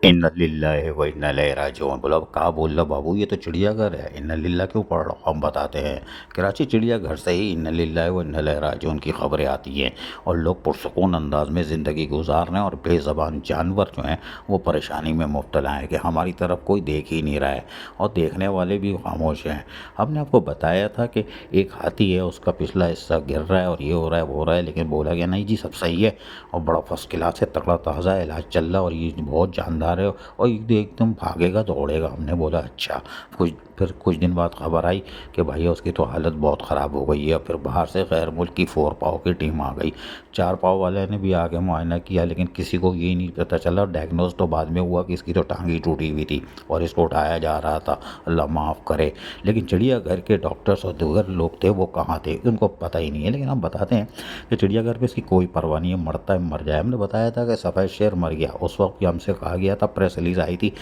इन्ना लिल्लाहि व इन्ना इलैहि राजिऊन। बोला अब कहाँ बोल रहा बाबू, ये तो चिड़िया घर है, इन्ना लिल्ला क्यों पढ़ रहा हूँ। हम बताते हैं कराची चिड़िया घर से ही इन्ना लिल्लाहि व इन्ना इलैहि राजिऊन की खबरें आती हैं और लोग पुरसुकून अंदाज में ज़िंदगी गुजार रहे हैं और बेज़बान जानवर जो हैं वो परेशानी में मुब्तला हैं कि हमारी तरफ कोई देख ही नहीं रहा है और देखने वाले भी खामोश हैं। हमने आपको बताया था कि एक हाथी है, उसका पिछला हिस्सा गिर रहा है और ये हो रहा है वो हो रहा है, लेकिन बोला गया नहीं जी सब सही है और बड़ा फर्स्ट क्लास है, तगड़ा ताज़ा है, इलाज चल रहा है और ये बहुत जानदार है और ये एकदम भागेगा दौड़ेगा। हमने बोला अच्छा। फिर कुछ दिन बाद खबर आई कि भैया उसकी तो हालत बहुत ख़राब हो गई है। फिर बाहर से गैर मुल्की 4 पाव की टीम आ गई। 4 पाव वाले ने भी आके मुआयना किया, लेकिन किसी को ये नहीं पता चला। डायग्नोज तो बाद में हुआ कि इसकी तो टांग ही टूटी हुई थी और इसको उठाया जा रहा था, अल्लाह माफ़ करे। लेकिन चिड़ियाघर के डॉक्टर्स और दीगर लोग थे वो कहाँ थे उनको पता ही नहीं है। लेकिन हम बताते हैं कि चिड़ियाघर पे इसकी कोई परवाह नहीं है, मरता है मर जाए। हमने बताया था कि सफ़ेद शेर मर गया, उस वक्त भी हमसे कहा गया था, प्रेस रिलीज आई थी,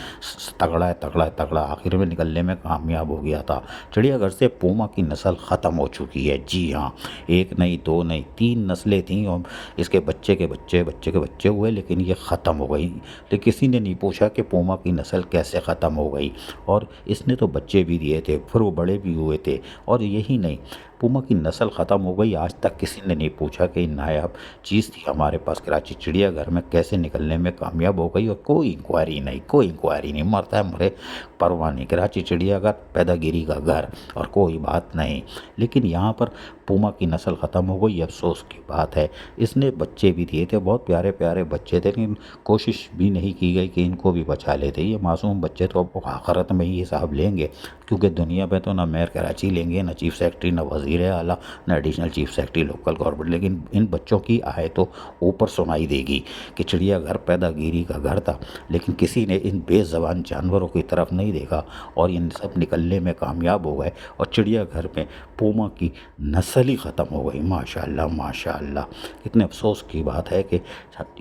तगड़ा है तगड़ा है तगड़ा, आखिर में निकलने में कामयाब हो गया था। चिड़ियाघर से पूमा की नस्ल ख़त्म हो चुकी है। जी हाँ, एक नहीं दो नहीं 3 नस्लें थीं और इसके बच्चे के बच्चे बच्चे के बच्चे हुए, लेकिन ये ख़त्म हो गई। लेकिन किसी ने नहीं पूछा कि पूमा की नस्ल कैसे ख़त्म हो गई। और इसने तो बच्चे भी दिए थे, फिर वो बड़े भी हुए थे। और यही नहीं, पूमा की नस्ल ख़त्म हो गई, आज तक किसी ने नहीं पूछा कि नायाब चीज़ थी हमारे पास कराची चिड़ियाघर में कैसे निकलने में कामयाब हो गई। और कोई इंक्वायरी नहीं, कोई इंक्वायरी नहीं, मरता है मरे, परवाह नहीं। कराची चिड़ियाघर पैदागिरी का घर और कोई बात नहीं। लेकिन यहाँ पर पूमा की नस्ल ख़त्म हो गई, अफसोस की बात है। इसने बच्चे भी दिए थे, बहुत प्यारे प्यारे बच्चे थे, लेकिन कोशिश भी नहीं की गई कि इनको भी बचा लेते। ये मासूम बच्चे तो अब आखिरत में ही हिसाब लेंगे, क्योंकि दुनिया में तो ना मेयर कराची लेंगे, ना चीफ सेक्रेटरी, ना वज़ीर आला, ना additional chief secretary local government. लेकिन इन बच्चों की आय तो ऊपर सुनाई देगी कि चिड़ियाघर पैदागिरी का घर था, लेकिन किसी ने इन बेज़बान जानवरों की तरफ नहीं देखा और इन सब निकलने में कामयाब हो गए और चिड़ियाघर में पूमा की नस्ल ही ख़त्म हो गई। माशाअल्लाह माशाअल्लाह। कितने अफसोस की बात है कि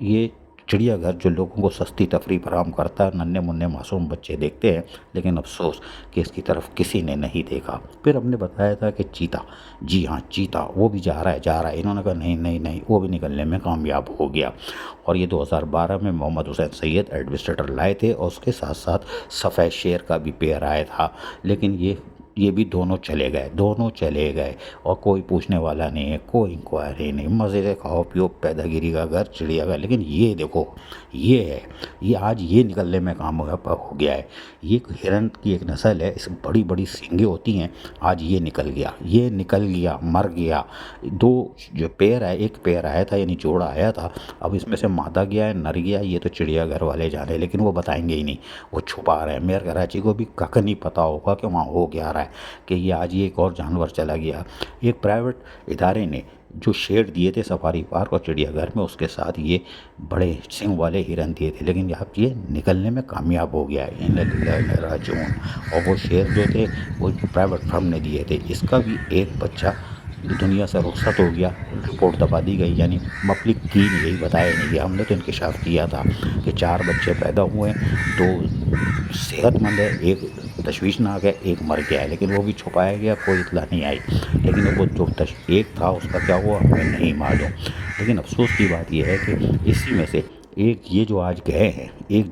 ये चिड़ियाघर जो लोगों को सस्ती तफरीह फराहम करता है, नन्हे मुन्ने मासूम बच्चे देखते हैं, लेकिन अफसोस कि इसकी तरफ किसी ने नहीं देखा। फिर हमने बताया था कि चीता, जी हाँ चीता, वो भी जा रहा है जा रहा है। इन्होंने कहा नहीं नहीं नहीं, वो भी निकलने में कामयाब हो गया। और ये 2012 में मोहम्मद हुसैन सैयद एडमिनिस्ट्रेटर लाए थे और उसके साथ साथ सफ़ेद शेर का भी पेयर आया था। लेकिन ये भी दोनों चले गए, दोनों चले गए और कोई पूछने वाला नहीं है, कोई इंक्वायरी नहीं। मज़े से खाओ पियो, पैदागिरी का घर चिड़ियाघर। लेकिन ये देखो, ये है, ये आज ये निकलने में कामयाब हो गया है। ये हिरन की एक नस्ल है, इस बड़ी बड़ी सींगें होती हैं, आज ये निकल गया, ये निकल गया, मर गया। 2 जो पेयर है, एक पेयर आया था यानी जोड़ा आया था, अब इसमें से मादा गया है, नर गया, ये तो चिड़ियाघर वाले जाने, लेकिन वो बताएंगे ही नहीं, वो छुपा रहे हैं। मेयर कराची को भी कख नहीं पता होगा कि वहाँ हो क्या रहा है, कि ये आज ये एक और जानवर चला गया। एक प्राइवेट इदारे ने जो शेड दिए थे सफारी पार्क और चिड़ियाघर में, उसके साथ ये बड़े सिंह वाले हिरन दिए थे, लेकिन अब ये निकलने में कामयाब हो गया है। इन्ना लिल्लाहि व इन्ना इलैहि राजिऊन। और वो शेर जो थे वो प्राइवेट फर्म ने दिए थे। इसका भी एक बच्चा दुनिया से रुखसत हो गया, रिपोर्ट दबा दी गई, यानी पब्लिक की नहीं गई, बताया नहीं गया। हमने तो इंकशाफ किया था कि 4 बच्चे पैदा हुए, 2 सेहतमंद है, एक तशवीशनाक है, एक मर गया है, लेकिन वो भी छुपाया गया, कोई इतला नहीं आई। लेकिन वो जो एक था उसका क्या हुआ हमें नहीं मालूम। लेकिन अफसोस की बात यह है कि इसी में से एक ये जो आज गए हैं, एक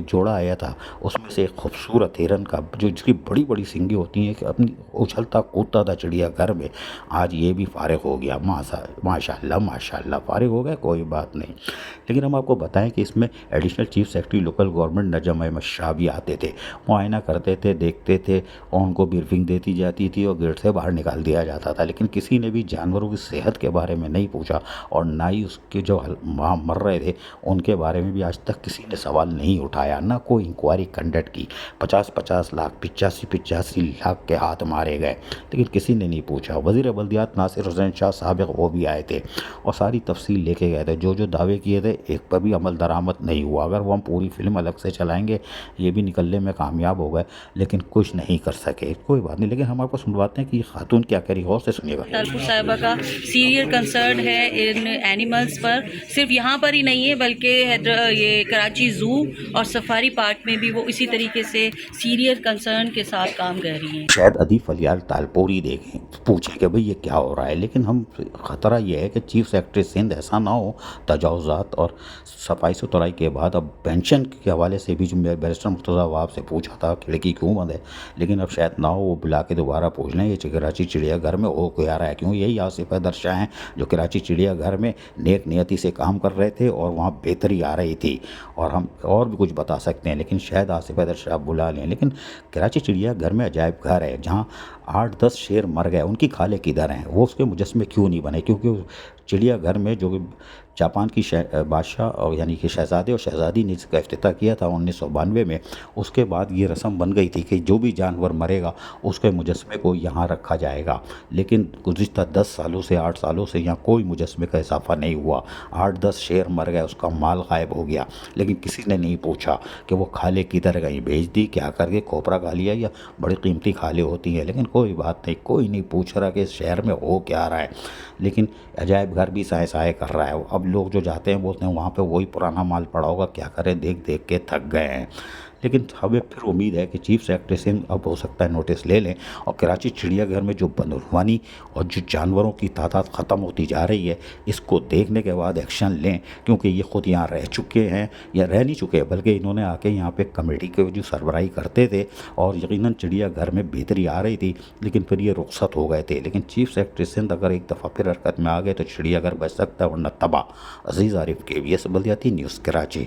जोड़ा आया था, उसमें से एक खूबसूरत हिरन का जो जिसकी बड़ी बड़ी सींगें होती हैं कि अपनी उछलता कूदता था चिड़ियाघर में, आज ये भी फारिग हो गया। माशाअल्लाह माशाअल्लाह, फारिग हो गया, कोई बात नहीं। लेकिन हम आपको बताएं कि इसमें additional chief secretary local government Najam Ahmad Shah भी आते थे, मुआयना करते थे, देखते थे और उनको ब्रीफिंग देती जाती थी और गेट से बाहर निकाल दिया जाता था। लेकिन किसी ने भी जानवरों की सेहत के बारे में नहीं पूछा और ना ही उसके जो वहाँ मर रहे थे उनके बारे में भी आज तक किसी ने सवाल नहीं उठाया, ना कोई इंक्वायरी कंडक्ट की। 50-50 लाख 85-85 लाख के हाथ मारे गए, लेकिन किसी ने नहीं पूछा। वज़ीर बल्दियात नासिर हुसैन शाह साबिक़ वो भी आए थे और सारी तफसील लेके गए थे। जो दावे किए थे एक पर भी अमल दरामद नहीं हुआ। अगर वो हम पूरी फिल्म अलग से चलाएंगे, ये भी निकलने में कामयाब हो गए, लेकिन कुछ नहीं कर सके। कोई बात नहीं, लेकिन हम आपको सुनवाते हैं कि ये खातून क्या करी, गौर से सुनिएगा। तालपुर साहिबा का सीरियल कंसर्न है इन एनिमल्स पर, सिर्फ यहाँ पर ही नहीं है बल्कि ये कराची ज़ू زو اور سفاری پارک میں بھی وہ اسی طریقے سے سیریس کنسرن کے ساتھ کام کر رہی ہیں۔ شاید ادھی فلیال تالپوری دیکھیں، پوچھیں کہ بھئی یہ کیا ہو رہا ہے، لیکن ہم خطرہ یہ ہے کہ چیف سیکرٹری سندھ ایسا نہ ہو تجاوزات اور صفائی ستھرائی کے بعد اب پینشن کے حوالے سے بھی جو میں بیرسٹر مرتضیٰ وہاب سے پوچھا تھا کھڑکی کیوں بند ہے، لیکن اب شاید نہ ہو وہ بلا کے دوبارہ پوچھ لیں یہ کراچی چڑیا گھر میں ہو کیا رہا ہے، کیوں یہی آصف حیدر شاہ ہیں جو کراچی چڑیا گھر میں نیک نیتی سے کام کر رہے تھے اور وہاں بہتری آ رہی تھی، اور ہم اور بھی کچھ بتا سکتے ہیں لیکن شاید آصف حیدر شاہ بلا لیں۔ لیکن کراچی چڑیا گھر میں عجائب گھر ہے جہاں 8-10 شیر مر گئے، ان کی کھالیں کدھر ہیں، وہ اس کے مجسمے کیوں نہیں بنے؟ کیونکہ چڑیا گھر میں جو جاپان کی بادشاہ اور یعنی کہ شہزادے اور شہزادی نے اس کا افتتاح کیا تھا 1992 میں، اس کے بعد یہ رسم بن گئی تھی کہ جو بھی جانور مرے گا اس کے مجسمے کو یہاں رکھا جائے گا، لیکن گزشتہ 10 سالوں سے 8 سالوں سے یہاں کوئی مجسمے کا اضافہ نہیں ہوا، 8-10 شیر مر گئے، اس کا مال غائب ہو گیا، لیکن کسی نے نہیں پوچھا کہ وہ کھالیں کدھر گئی، بھیج دی کیا کر کے کھوپرا کھا لیا، یا بڑی قیمتی کھالیں ہوتی ہیں، لیکن کوئی بات نہیں، کوئی نہیں پوچھ رہا کہ اس شہر میں ہو کیا رہا ہے۔ لیکن عجائب گھر بھی سائے سائے کر رہا ہے، اب لوگ جو جاتے ہیں بولتے ہیں وہاں پہ وہی پرانا مال پڑا ہوگا، کیا کریں دیکھ دیکھ کے تھک گئے ہیں۔ لیکن ہمیں پھر امید ہے کہ چیف سیکرٹری سندھ اب ہو سکتا ہے نوٹس لے لیں اور کراچی چڑیا گھر میں جو بدعنوانی اور جو جانوروں کی تعداد ختم ہوتی جا رہی ہے اس کو دیکھنے کے بعد ایکشن لیں، کیونکہ یہ خود یہاں رہ چکے ہیں، یا رہ نہیں چکے بلکہ انہوں نے آ کے یہاں پہ کمیٹی کے جو سربراہی کرتے تھے اور یقیناً چڑیا گھر میں بہتری آ رہی تھی، لیکن پھر یہ رخصت ہو گئے تھے۔ لیکن چیف سیکرٹری سندھ اگر ایک دفعہ پھر حرکت میں آ گئے تو چڑیا گھر بچ سکتا ہے، ورنہ تباہ۔ عزیز عارف KBS بلدیاتی نیوز کراچی۔